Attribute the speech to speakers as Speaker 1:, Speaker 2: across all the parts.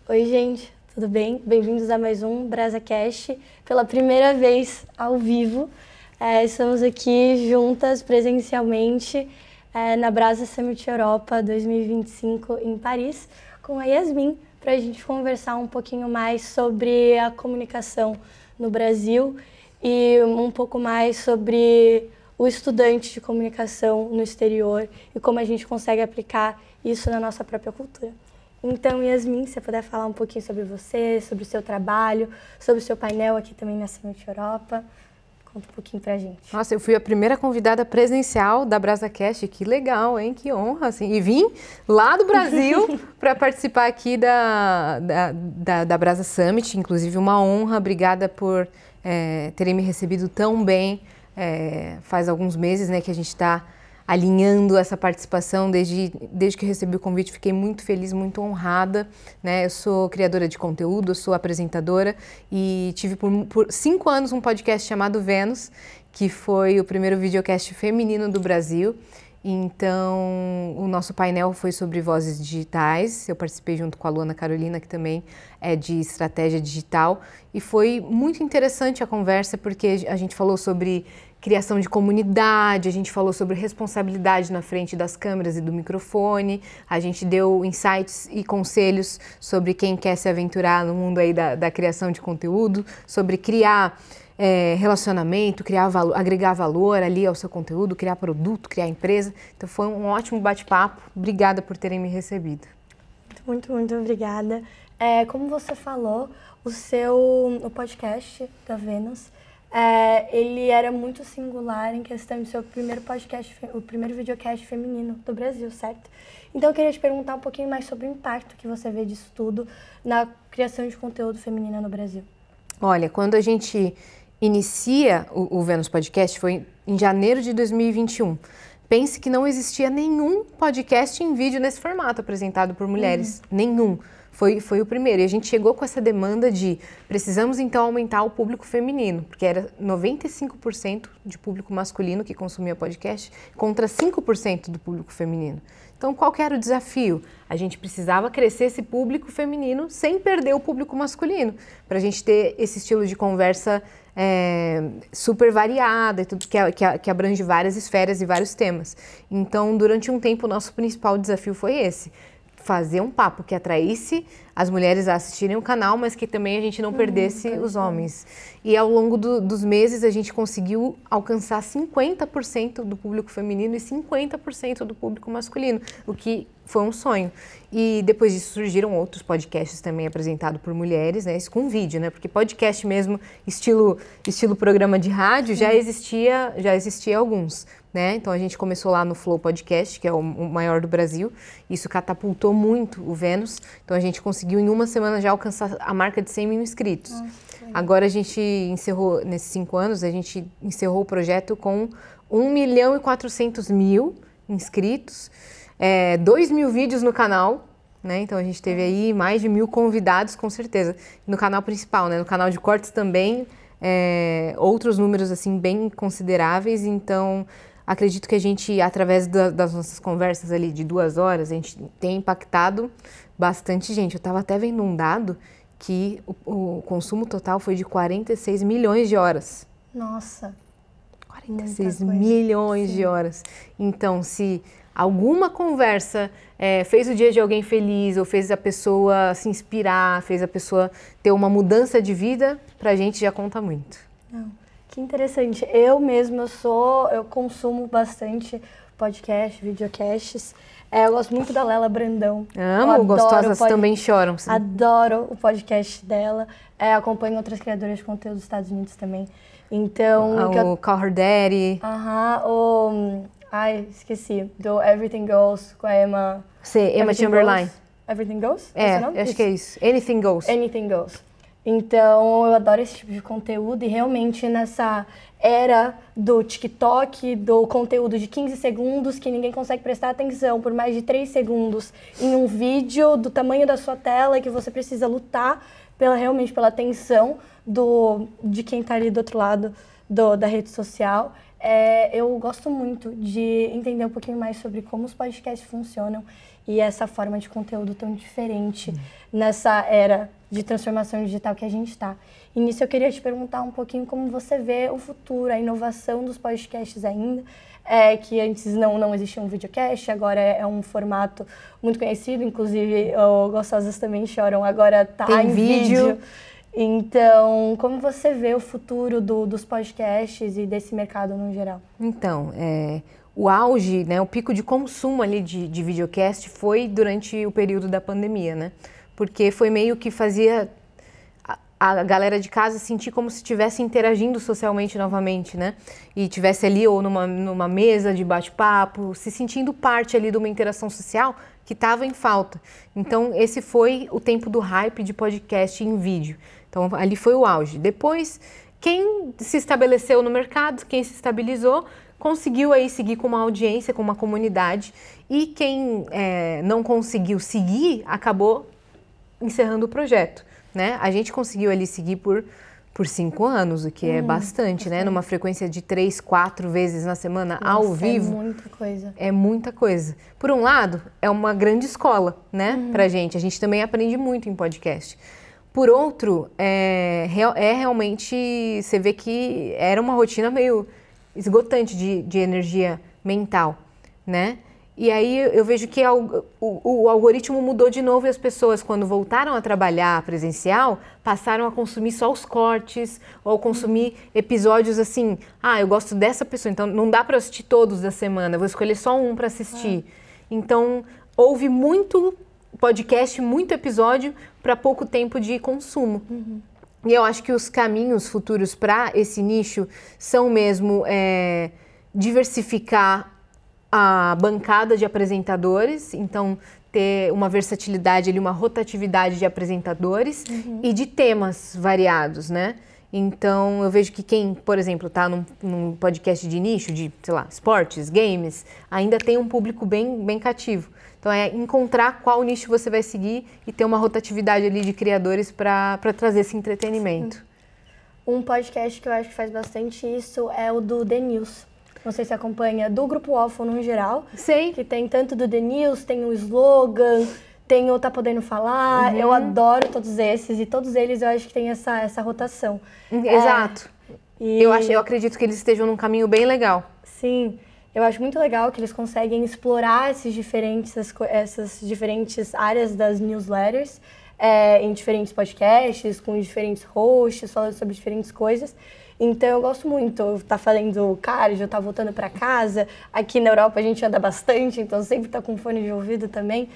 Speaker 1: Oi, gente, tudo bem? Bem-vindos a mais um BrasaCast, pela primeira vez ao vivo. Estamos aqui juntas presencialmente na Brasa Summit Europa 2025 em Paris, com a Yasmin, para a gente conversar um pouquinho mais sobre a comunicação no Brasil e um pouco mais sobre o estudante de comunicação no exterior e como a gente consegue aplicar isso na nossa própria cultura. Então, Yasmin, se você puder falar um pouquinho sobre você, sobre o seu trabalho, sobre o seu painel aqui também na Summit Europa, conta um pouquinho pra gente.
Speaker 2: Nossa, eu fui a primeira convidada presencial da BrasaCast, que legal, hein? Que honra, assim. E vim lá do Brasil para participar aqui da Brasa Summit, inclusive uma honra, obrigada por terem me recebido tão bem. Faz alguns meses, né, que a gente está alinhando essa participação desde que recebi o convite. Fiquei muito feliz, muito honrada, né? Eu sou criadora de conteúdo, eu sou apresentadora e tive por 5 anos um podcast chamado Vênus, que foi o primeiro videocast feminino do Brasil. Então, o nosso painel foi sobre vozes digitais. Eu participei junto com a Luana Carolina, que também é de estratégia digital. E foi muito interessante a conversa, porque a gente falou sobre criação de comunidade, a gente falou sobre responsabilidade na frente das câmeras e do microfone, a gente deu insights e conselhos sobre quem quer se aventurar no mundo aí da criação de conteúdo, sobre criar relacionamento, agregar valor ali ao seu conteúdo, criar produto, criar empresa. Então foi um ótimo bate-papo. Obrigada por terem me recebido.
Speaker 1: Muito, muito obrigada. Como você falou, o podcast da Vênus, ele era muito singular em questão de ser o primeiro podcast, o primeiro videocast feminino do Brasil, certo? Então eu queria te perguntar um pouquinho mais sobre o impacto que você vê disso tudo na criação de conteúdo feminino no Brasil.
Speaker 2: Olha, quando a gente inicia o Vênus Podcast foi em janeiro de 2021. Pense que não existia nenhum podcast em vídeo nesse formato apresentado por mulheres, nenhum. Foi o primeiro, e a gente chegou com essa demanda de precisamos então aumentar o público feminino, porque era 95% de público masculino que consumia podcast contra 5% do público feminino. Então, qual que era o desafio? A gente precisava crescer esse público feminino sem perder o público masculino, para a gente ter esse estilo de conversa super variada e tudo que abrange várias esferas e vários temas. Então, durante um tempo, o nosso principal desafio foi esse. Fazer um papo que atraísse as mulheres a assistirem o canal, mas que também a gente não perdesse os homens. E ao longo dos meses a gente conseguiu alcançar 50% do público feminino e 50% do público masculino, o que foi um sonho. E depois disso surgiram outros podcasts também apresentados por mulheres, né? Isso com vídeo, né? Porque podcast mesmo, estilo programa de rádio, já existia alguns. Né? Então a gente começou lá no Flow Podcast, que é o maior do Brasil. Isso catapultou muito o Vênus. Então a gente conseguiu em uma semana já alcançar a marca de 100 mil inscritos. Nossa, agora a gente encerrou, nesses 5 anos, a gente encerrou o projeto com 1.400.000 inscritos, 2.000 vídeos no canal. Né? Então a gente teve aí mais de 1.000 convidados, com certeza. No canal principal, né? No canal de cortes também, outros números assim bem consideráveis. Então acredito que a gente, através das nossas conversas ali de 2 horas, a gente tem impactado bastante gente. Eu estava até vendo um dado que o consumo total foi de 46 milhões de horas.
Speaker 1: Nossa!
Speaker 2: 46 milhões de horas. Então, se alguma conversa fez o dia de alguém feliz, ou fez a pessoa se inspirar, fez a pessoa ter uma mudança de vida, pra gente já conta muito.
Speaker 1: Que interessante. Eu mesma eu consumo bastante podcast, videocasts. Eu gosto muito da Lela Brandão.
Speaker 2: Amo, Gostosas Também Choram. Sim.
Speaker 1: Adoro o podcast dela. Acompanho outras criadoras de conteúdo dos Estados Unidos também. Então...
Speaker 2: O Call Her Daddy.
Speaker 1: Ai, esqueci. Do Everything Goes com a Emma...
Speaker 2: Emma Chamberlain.
Speaker 1: Everything Goes?
Speaker 2: Acho que é isso. Anything Goes.
Speaker 1: Anything Goes. Então, eu adoro esse tipo de conteúdo e realmente nessa era do TikTok, do conteúdo de 15 segundos, que ninguém consegue prestar atenção por mais de 3 segundos em um vídeo do tamanho da sua tela, que você precisa lutar realmente pela atenção de quem está ali do outro lado da rede social. Eu gosto muito de entender um pouquinho mais sobre como os podcasts funcionam e essa forma de conteúdo tão diferente nessa era de transformação digital que a gente está. E nisso eu queria te perguntar um pouquinho como você vê o futuro, a inovação dos podcasts ainda, que antes não existia um videocast, agora é um formato muito conhecido, inclusive o Gostosas Também Choram agora está em vídeo. Então, como você vê o futuro dos podcasts e desse mercado no geral?
Speaker 2: Então, o auge, né, o pico de consumo ali de videocast foi durante o período da pandemia, né? Porque foi meio que fazia a galera de casa sentir como se estivesse interagindo socialmente novamente, né? E estivesse ali ou numa mesa de bate-papo, se sentindo parte ali de uma interação social que estava em falta. Então, esse foi o tempo do hype de podcast em vídeo. Então, ali foi o auge. Depois, quem se estabeleceu no mercado, quem se estabilizou, conseguiu aí seguir com uma audiência, com uma comunidade. E quem não conseguiu seguir, acabou encerrando o projeto, né? A gente conseguiu ali seguir por 5 anos, o que é bastante, né? Numa frequência de 3, 4 vezes na semana. Nossa, ao vivo.
Speaker 1: É muita coisa.
Speaker 2: É muita coisa. Por um lado, é uma grande escola, né? Pra gente. A gente também aprende muito em podcast. Por outro, realmente, você vê que era uma rotina meio esgotante de energia mental, né? E aí eu vejo que o algoritmo mudou de novo e as pessoas, quando voltaram a trabalhar presencial, passaram a consumir só os cortes ou consumir episódios assim, eu gosto dessa pessoa, então não dá para assistir todos da semana, eu vou escolher só um para assistir. Então, houve muito podcast, muito episódio para pouco tempo de consumo. E eu acho que os caminhos futuros para esse nicho são mesmo diversificar a bancada de apresentadores, então ter uma versatilidade ali, uma rotatividade de apresentadores e de temas variados, né? Então eu vejo que quem, por exemplo, está num podcast de nicho, de, sei lá, esportes, games, ainda tem um público bem cativo. Então é encontrar qual nicho você vai seguir e ter uma rotatividade ali de criadores para trazer esse entretenimento.
Speaker 1: Um podcast que eu acho que faz bastante isso é o do The News. Não sei se acompanha, do Grupo UOL no geral.
Speaker 2: Sei.
Speaker 1: Que tem tanto do The News, tem o Slogan, tem o Tá Podendo Falar. Eu adoro todos esses e todos eles eu acho que tem essa rotação.
Speaker 2: Exato. Eu acredito que eles estejam num caminho bem legal.
Speaker 1: Sim. Eu acho muito legal que eles conseguem explorar essas diferentes áreas das newsletters em diferentes podcasts, com diferentes hosts, falando sobre diferentes coisas. Então eu gosto muito, tá fazendo cardio, tá voltando para casa. Aqui na Europa a gente anda bastante, então sempre tá com fone de ouvido também,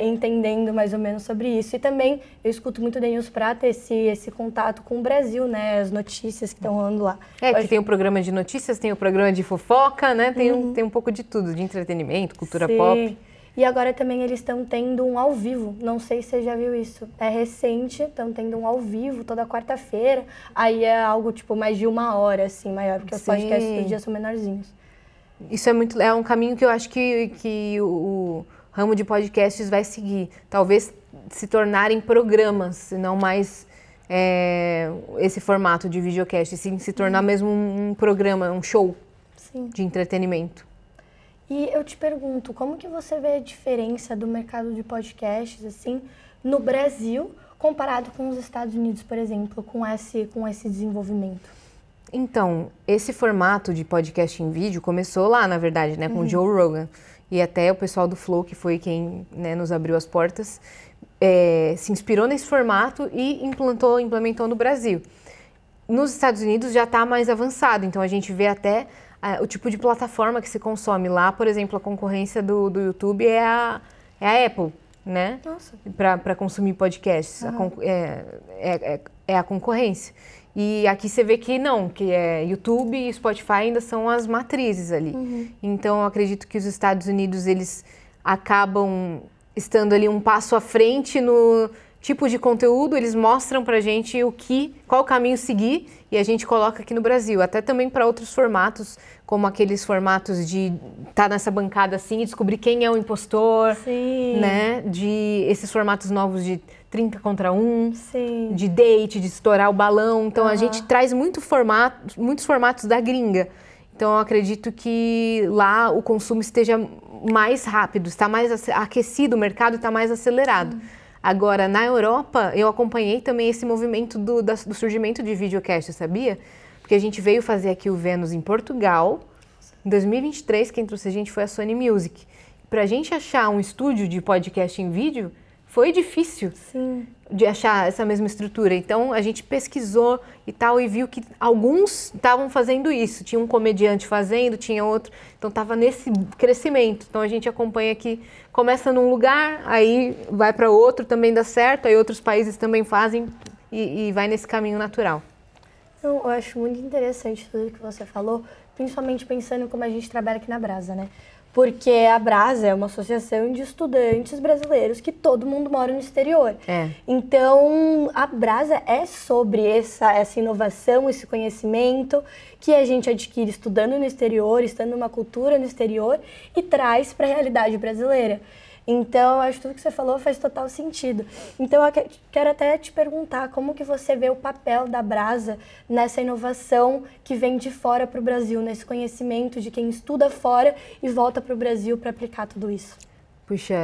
Speaker 1: entendendo mais ou menos sobre isso. E também eu escuto muito The News pra ter esse contato com o Brasil, né? As notícias que estão rolando lá.
Speaker 2: Que tem o programa de notícias, tem o programa de fofoca, né? Tem um pouco de tudo, de entretenimento, cultura pop.
Speaker 1: E agora também eles estão tendo um ao vivo, não sei se você já viu isso, é recente, estão tendo um ao vivo toda quarta-feira, aí é algo tipo mais de 1 hora, assim, maior, porque os podcasts dos dias são menorzinhos.
Speaker 2: Isso é um caminho que eu acho que o ramo de podcasts vai seguir, talvez se tornarem programas, e não mais esse formato de videocast, sim, se tornar mesmo um programa, um show de entretenimento.
Speaker 1: E eu te pergunto, como que você vê a diferença do mercado de podcasts, assim, no Brasil, comparado com os Estados Unidos, por exemplo, com esse desenvolvimento?
Speaker 2: Então, esse formato de podcast em vídeo começou lá, na verdade, né, com o Joe Rogan. E até o pessoal do Flow, que foi quem, né, nos abriu as portas, se inspirou nesse formato e implementou no Brasil. Nos Estados Unidos já está mais avançado, então a gente vê até o tipo de plataforma que se consome lá. Por exemplo, a concorrência do YouTube é a Apple, né?
Speaker 1: Nossa.
Speaker 2: Para consumir podcasts. É a concorrência. E aqui você vê que não, que YouTube e Spotify ainda são as matrizes ali. Então, eu acredito que os Estados Unidos, eles acabam estando ali um passo à frente no tipo de conteúdo, eles mostram pra gente qual caminho seguir e a gente coloca aqui no Brasil. Até também para outros formatos, como aqueles formatos de estar nessa bancada assim e descobrir quem é o impostor, né? De esses formatos novos de 30 contra 1, de date, de estourar o balão. Então a gente traz muitos formatos da gringa. Então, eu acredito que lá o consumo esteja mais rápido, está mais aquecido, o mercado está mais acelerado. Agora, na Europa, eu acompanhei também esse movimento do surgimento de videocast, sabia? Porque a gente veio fazer aqui o Vênus em Portugal. Em 2023, quem trouxe a gente foi a Sony Music. Para a gente achar um estúdio de podcast em vídeo, foi difícil.
Speaker 1: Sim.
Speaker 2: De achar essa mesma estrutura. Então, a gente pesquisou e tal e viu que alguns estavam fazendo isso. Tinha um comediante fazendo, tinha outro. Então, estava nesse crescimento. Então, a gente acompanha que começa num lugar, aí vai para outro, também dá certo, aí outros países também fazem e vai nesse caminho natural.
Speaker 1: Então, eu acho muito interessante tudo que você falou, principalmente pensando como a gente trabalha aqui na Brasa, né? Porque a Brasa é uma associação de estudantes brasileiros que todo mundo mora no exterior. Então, a Brasa é sobre essa inovação, esse conhecimento que a gente adquire estudando no exterior, estando numa cultura no exterior e traz para a realidade brasileira. Então, eu acho que tudo que você falou faz total sentido. Então, eu quero até te perguntar como que você vê o papel da Brasa nessa inovação que vem de fora para o Brasil, nesse conhecimento de quem estuda fora e volta para o Brasil para aplicar tudo isso.
Speaker 2: Puxa,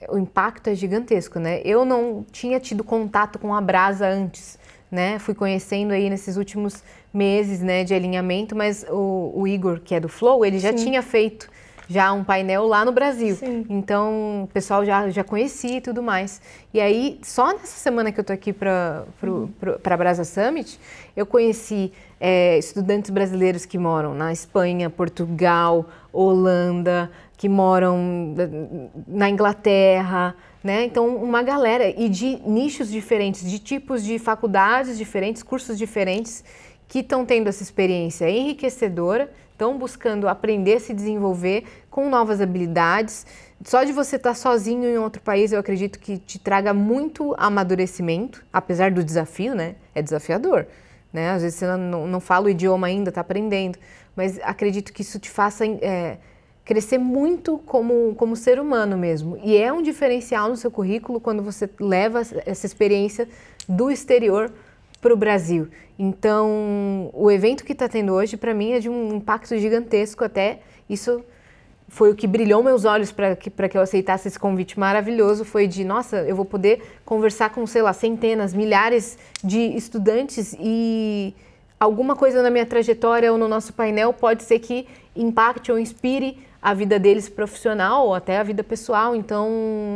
Speaker 2: o impacto é gigantesco, né? Eu não tinha tido contato com a Brasa antes, né? Fui conhecendo aí nesses últimos meses, né, de alinhamento, mas o Igor, que é do Flow, ele já tinha feito um painel lá no Brasil.
Speaker 1: Sim.
Speaker 2: Então, o pessoal já conhecia e tudo mais. E aí, só nessa semana que eu tô aqui para a Brasa Summit, eu conheci estudantes brasileiros que moram na Espanha, Portugal, Holanda, que moram na Inglaterra, né? Então, uma galera, e de nichos diferentes, de tipos de faculdades diferentes, cursos diferentes, que estão tendo essa experiência enriquecedora, estão buscando aprender, se desenvolver com novas habilidades. Só de você estar sozinho em outro país, eu acredito que te traga muito amadurecimento, apesar do desafio, né? É desafiador, né? Às vezes você não fala o idioma ainda, está aprendendo, mas acredito que isso te faça crescer muito como ser humano mesmo. E é um diferencial no seu currículo quando você leva essa experiência do exterior para o Brasil. Então, o evento que está tendo hoje, para mim, é de um impacto gigantesco. Até isso foi o que brilhou meus olhos para que eu aceitasse esse convite maravilhoso. Foi de, nossa, eu vou poder conversar com, sei lá, centenas, milhares de estudantes e alguma coisa na minha trajetória ou no nosso painel pode ser que impacte ou inspire a vida deles profissional ou até a vida pessoal. Então,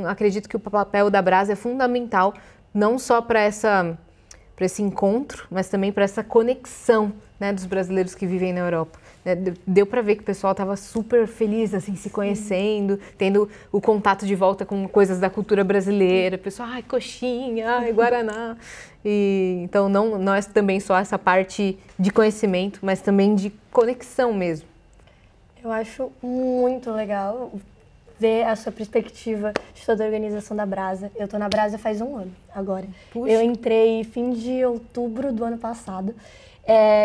Speaker 2: acredito que o papel da Brasa é fundamental, não só para esse encontro, mas também para essa conexão, né, dos brasileiros que vivem na Europa. Deu para ver que o pessoal estava super feliz, assim, se conhecendo, tendo o contato de volta com coisas da cultura brasileira. O pessoal, ai, coxinha, ai, guaraná. Então, não é também só essa parte de conhecimento, mas também de conexão mesmo.
Speaker 1: Eu acho muito legal ver a sua perspectiva de toda a organização da Brasa. Eu tô na Brasa faz 1 ano agora.
Speaker 2: Puxa.
Speaker 1: Eu entrei fim de outubro do ano passado.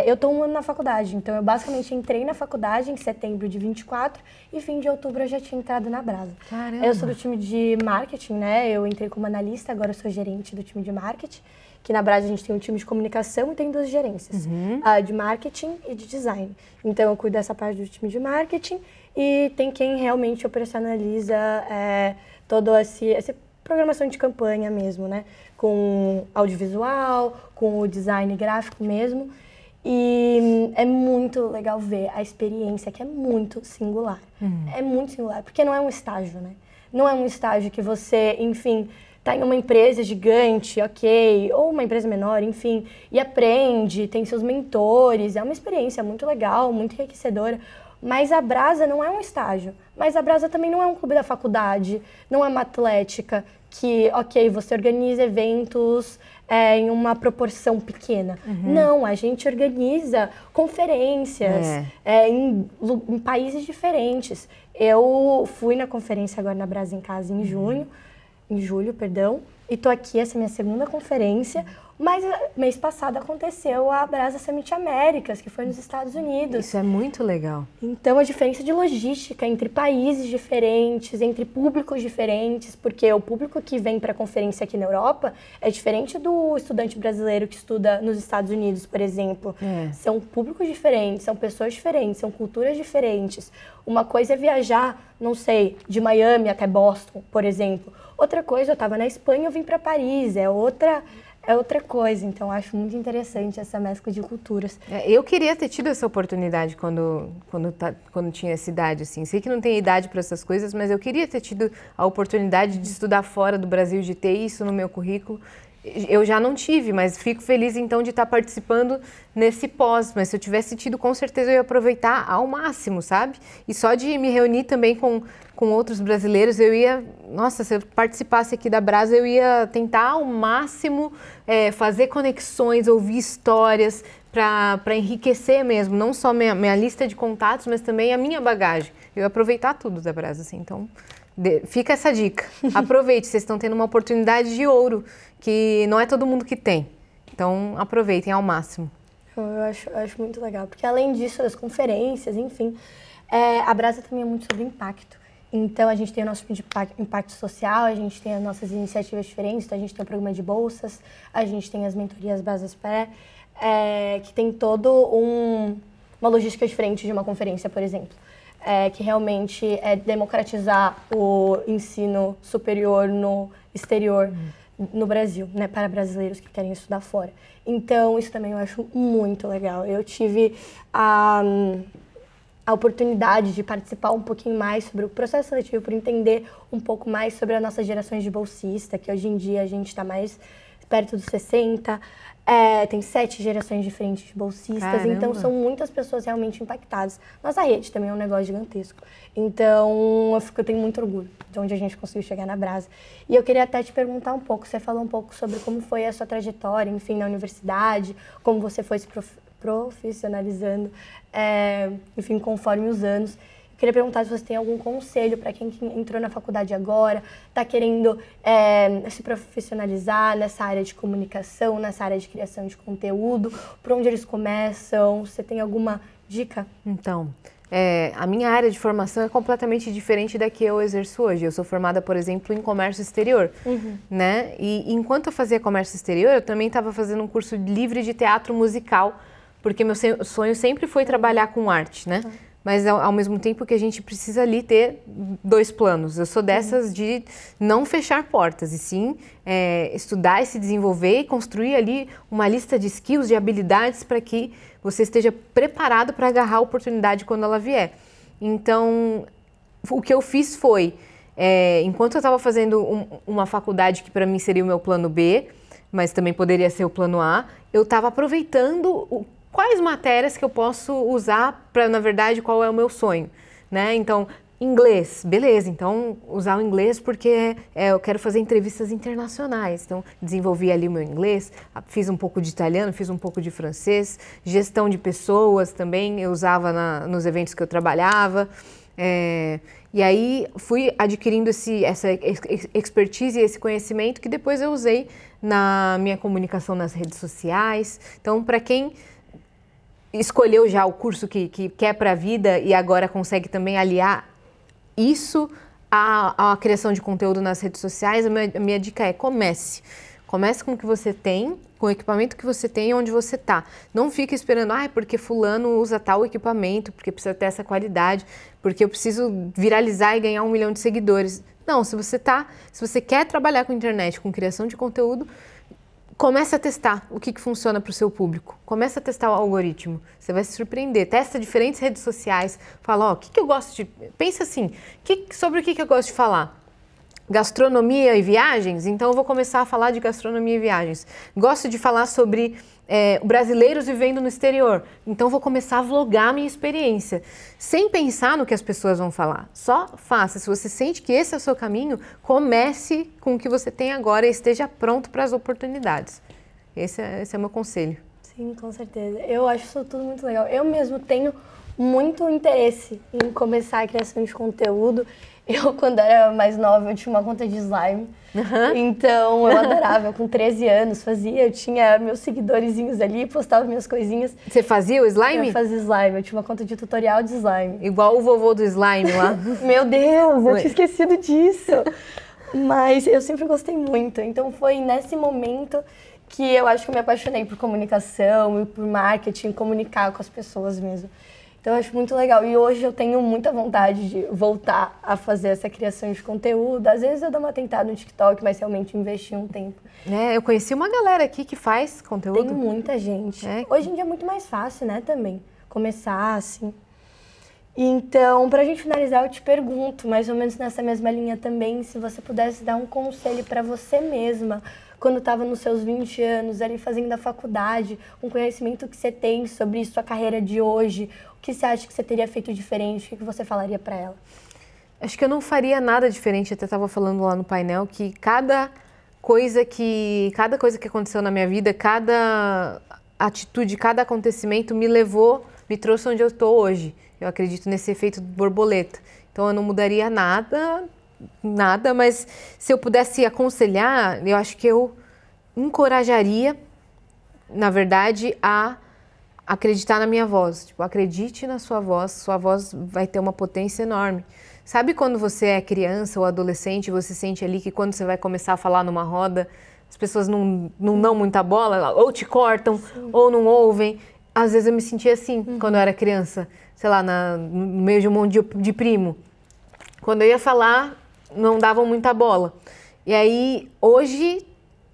Speaker 1: Eu tô 1 ano na faculdade, então eu basicamente entrei na faculdade em setembro de 24 e fim de outubro eu já tinha entrado na Brasa.
Speaker 2: Caramba.
Speaker 1: Eu sou do time de marketing, né? Eu entrei como analista, agora eu sou gerente do time de marketing. Que na Brasa a gente tem um time de comunicação e tem 2 gerências, de marketing e de design. Então eu cuido dessa parte do time de marketing e tem quem realmente operacionaliza toda essa programação de campanha mesmo, né? Com audiovisual, com o design gráfico mesmo. E é muito legal ver a experiência, que é muito singular. É muito singular, porque não é um estágio, né? Não é um estágio que você, enfim, tá em uma empresa gigante, ok, ou uma empresa menor, enfim, e aprende, tem seus mentores, é uma experiência muito legal, muito enriquecedora. Mas a Brasa não é um estágio, mas a Brasa também não é um clube da faculdade, não é uma atlética que, ok, você organiza eventos em uma proporção pequena. Não, a gente organiza conferências em países diferentes. Eu fui na conferência agora na Brasa em Casa em julho, e tô aqui, essa é a minha 2ª conferência, Mas mês passado aconteceu a Brasa Summit Américas, que foi nos Estados Unidos.
Speaker 2: Isso é muito legal.
Speaker 1: Então, a diferença de logística entre países diferentes, entre públicos diferentes, porque o público que vem para a conferência aqui na Europa é diferente do estudante brasileiro que estuda nos Estados Unidos, por exemplo. São públicos diferentes, são pessoas diferentes, são culturas diferentes. Uma coisa é viajar, não sei, de Miami até Boston, por exemplo. Outra coisa, eu estava na Espanha, eu vim para Paris, é outra coisa. Então, acho muito interessante essa mescla de culturas.
Speaker 2: Eu queria ter tido essa oportunidade quando tinha essa idade, assim. Sei que não tem idade para essas coisas, mas eu queria ter tido a oportunidade de estudar fora do Brasil, de ter isso no meu currículo. Eu já não tive, mas fico feliz, então, de estar participando nesse pós. Mas se eu tivesse tido, com certeza eu ia aproveitar ao máximo, sabe? E só de me reunir também com outros brasileiros, eu ia... Nossa, se eu participasse aqui da Brasa, eu ia tentar ao máximo fazer conexões, ouvir histórias para enriquecer mesmo, não só minha lista de contatos, mas também a minha bagagem. Eu ia aproveitar tudo da Brasa, assim, então... Fica essa dica. Aproveite, vocês estão tendo uma oportunidade de ouro, que não é todo mundo que tem. Então, aproveitem ao máximo.
Speaker 1: Eu acho muito legal, porque além disso, das conferências, enfim, a Brasa também é muito sobre impacto. Então, a gente tem o nosso impacto social, a gente tem as nossas iniciativas diferentes, então a gente tem o programa de bolsas, a gente tem as mentorias Brasas Pré, que tem todo uma logística diferente de uma conferência, por exemplo. Que realmente é democratizar o ensino superior no exterior, no Brasil, né, para brasileiros que querem estudar fora. Então, isso também eu acho muito legal. Eu tive a oportunidade de participar um pouquinho mais sobre o processo seletivo, por entender um pouco mais sobre as nossas gerações de bolsista, que hoje em dia a gente está mais perto dos 60, tem 7 gerações diferentes de bolsistas. Caramba. Então são muitas pessoas realmente impactadas. Nossa rede também é um negócio gigantesco. Então eu tenho muito orgulho de onde a gente conseguiu chegar na Brasa. E eu queria até te perguntar um pouco, você falou um pouco sobre como foi a sua trajetória, enfim, na universidade, como você foi se profissionalizando, enfim, conforme os anos. Eu queria perguntar se você tem algum conselho para quem entrou na faculdade agora, está querendo se profissionalizar nessa área de comunicação, nessa área de criação de conteúdo, por onde eles começam? Você tem alguma dica?
Speaker 2: Então, a minha área de formação é completamente diferente da que eu exerço hoje. Eu sou formada, por exemplo, em comércio exterior, né? E enquanto eu fazia comércio exterior, eu também estava fazendo um curso livre de teatro musical, porque meu sonho sempre foi trabalhar com arte, né? Mas ao mesmo tempo que a gente precisa ali ter 2 planos. Eu sou dessas de não fechar portas, e sim estudar e se desenvolver e construir ali uma lista de skills, de habilidades para que você esteja preparado para agarrar a oportunidade quando ela vier. Então, o que eu fiz foi, enquanto eu estava fazendo uma faculdade que para mim seria o meu plano B, mas também poderia ser o plano A, eu estava aproveitando quais matérias que eu posso usar para, na verdade, qual é o meu sonho, né? Então, inglês, beleza, então usar o inglês porque eu quero fazer entrevistas internacionais, então desenvolvi ali o meu inglês, fiz um pouco de italiano, fiz um pouco de francês, gestão de pessoas também eu usava nos eventos que eu trabalhava, e aí fui adquirindo essa expertise e esse conhecimento que depois eu usei na minha comunicação nas redes sociais. Então, para quem escolheu já o curso que quer para a vida e agora consegue também aliar isso à criação de conteúdo nas redes sociais, a minha dica é comece. Comece com o que você tem, com o equipamento que você tem e onde você está. Não fique esperando, porque fulano usa tal equipamento, porque precisa ter essa qualidade, porque eu preciso viralizar e ganhar 1 milhão de seguidores. Não, se você quer trabalhar com internet, com criação de conteúdo, comece a testar o que funciona para o seu público. Comece a testar o algoritmo. Você vai se surpreender. Testa diferentes redes sociais. Fala, o que eu gosto de... Pensa assim, sobre o que eu gosto de falar? Gastronomia e viagens? Então eu vou começar a falar de gastronomia e viagens. Gosto de falar sobre brasileiros vivendo no exterior. Então vou começar a vlogar a minha experiência. Sem pensar no que as pessoas vão falar. Só faça. Se você sente que esse é o seu caminho, comece com o que você tem agora e esteja pronto para as oportunidades. Esse é o meu conselho.
Speaker 1: Sim, com certeza. Eu acho isso tudo muito legal. Eu mesmo tenho muito interesse em começar a criação de conteúdo. Eu, quando era mais nova, eu tinha uma conta de slime. Então, eu adorava. Eu, com 13 anos, fazia. Eu tinha meus seguidorzinhos ali, postava minhas coisinhas.
Speaker 2: Você fazia o slime?
Speaker 1: Eu fazia slime. Eu tinha uma conta de tutorial de slime.
Speaker 2: Igual o vovô do slime lá.
Speaker 1: Meu Deus, eu tinha esquecido disso. Mas eu sempre gostei muito. Então, foi nesse momento que eu acho que eu me apaixonei por comunicação e por marketing, comunicar com as pessoas mesmo. Então, eu acho muito legal. E hoje eu tenho muita vontade de voltar a fazer essa criação de conteúdo. Às vezes eu dou uma tentada no TikTok, mas realmente investi um tempo.
Speaker 2: Eu conheci uma galera aqui que faz conteúdo.
Speaker 1: Tem muita gente. Hoje em dia é muito mais fácil, né, também, começar assim. Então, pra gente finalizar, eu te pergunto, mais ou menos nessa mesma linha também, se você pudesse dar um conselho para você mesma, quando estava nos seus 20 anos, ali fazendo a faculdade, um conhecimento que você tem sobre sua carreira de hoje, o que você acha que você teria feito diferente? O que você falaria para ela?
Speaker 2: Acho que eu não faria nada diferente. Eu até estava falando lá no painel que cada coisa que aconteceu na minha vida, cada atitude, cada acontecimento me trouxe onde eu estou hoje. Eu acredito nesse efeito borboleta. Então eu não mudaria nada, mas se eu pudesse aconselhar, eu acho que eu encorajaria, na verdade, a acreditar na minha voz. Tipo, acredite na sua voz vai ter uma potência enorme. Sabe quando você é criança ou adolescente, você sente ali que quando você vai começar a falar numa roda, as pessoas não dão muita bola, ou te cortam, sim, ou não ouvem. Às vezes eu me sentia assim, quando eu era criança, sei lá, no meio de um monte de primo. Quando eu ia falar, não davam muita bola. E aí, hoje,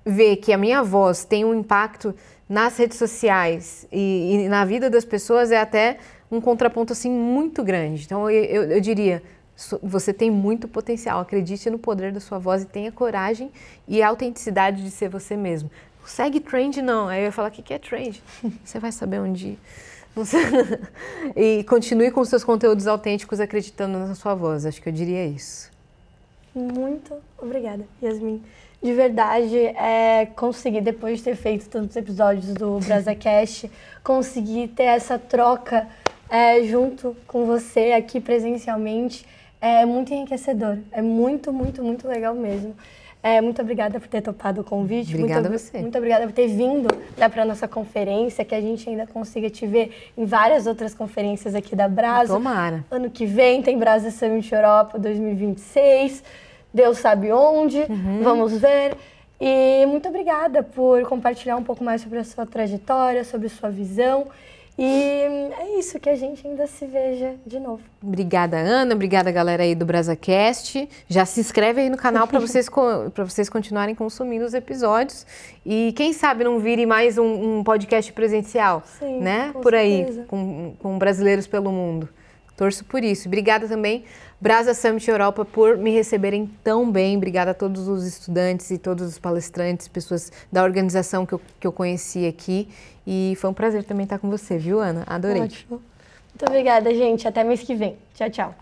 Speaker 2: ver que a minha voz tem um impacto nas redes sociais e na vida das pessoas é até um contraponto assim muito grande. Então eu diria, você tem muito potencial, acredite no poder da sua voz e tenha coragem e a autenticidade de ser você mesmo. Não segue trend não, aí eu ia falar, o que é trend? Você vai saber um dia. E continue com seus conteúdos autênticos acreditando na sua voz, acho que eu diria isso.
Speaker 1: Muito obrigada, Yasmin. De verdade, conseguir, depois de ter feito tantos episódios do BrasaCast, conseguir ter essa troca junto com você aqui presencialmente é muito enriquecedor. É muito, muito, muito legal mesmo. Muito obrigada por ter topado o convite.
Speaker 2: Obrigada a você.
Speaker 1: Muito obrigada por ter vindo para a nossa conferência, que a gente ainda consiga te ver em várias outras conferências aqui da Brasa.
Speaker 2: Tomara.
Speaker 1: Ano que vem tem Brasa Summit Europa 2026. Deus sabe onde, vamos ver. E muito obrigada por compartilhar um pouco mais sobre a sua trajetória, sobre a sua visão. E é isso, que a gente ainda se veja de novo.
Speaker 2: Obrigada, Ana. Obrigada, galera aí do BrasaCast. Já se inscreve aí no canal para vocês continuarem consumindo os episódios. E quem sabe não vire mais um podcast presencial,
Speaker 1: sim,
Speaker 2: né?
Speaker 1: Com
Speaker 2: por
Speaker 1: certeza.
Speaker 2: Aí, com brasileiros pelo mundo. Torço por isso. Obrigada também, Brasa Summit Europa, por me receberem tão bem. Obrigada a todos os estudantes e todos os palestrantes, pessoas da organização que eu conheci aqui. E foi um prazer também estar com você, viu, Ana? Adorei.
Speaker 1: Ótimo. Muito obrigada, gente. Até mês que vem. Tchau, tchau.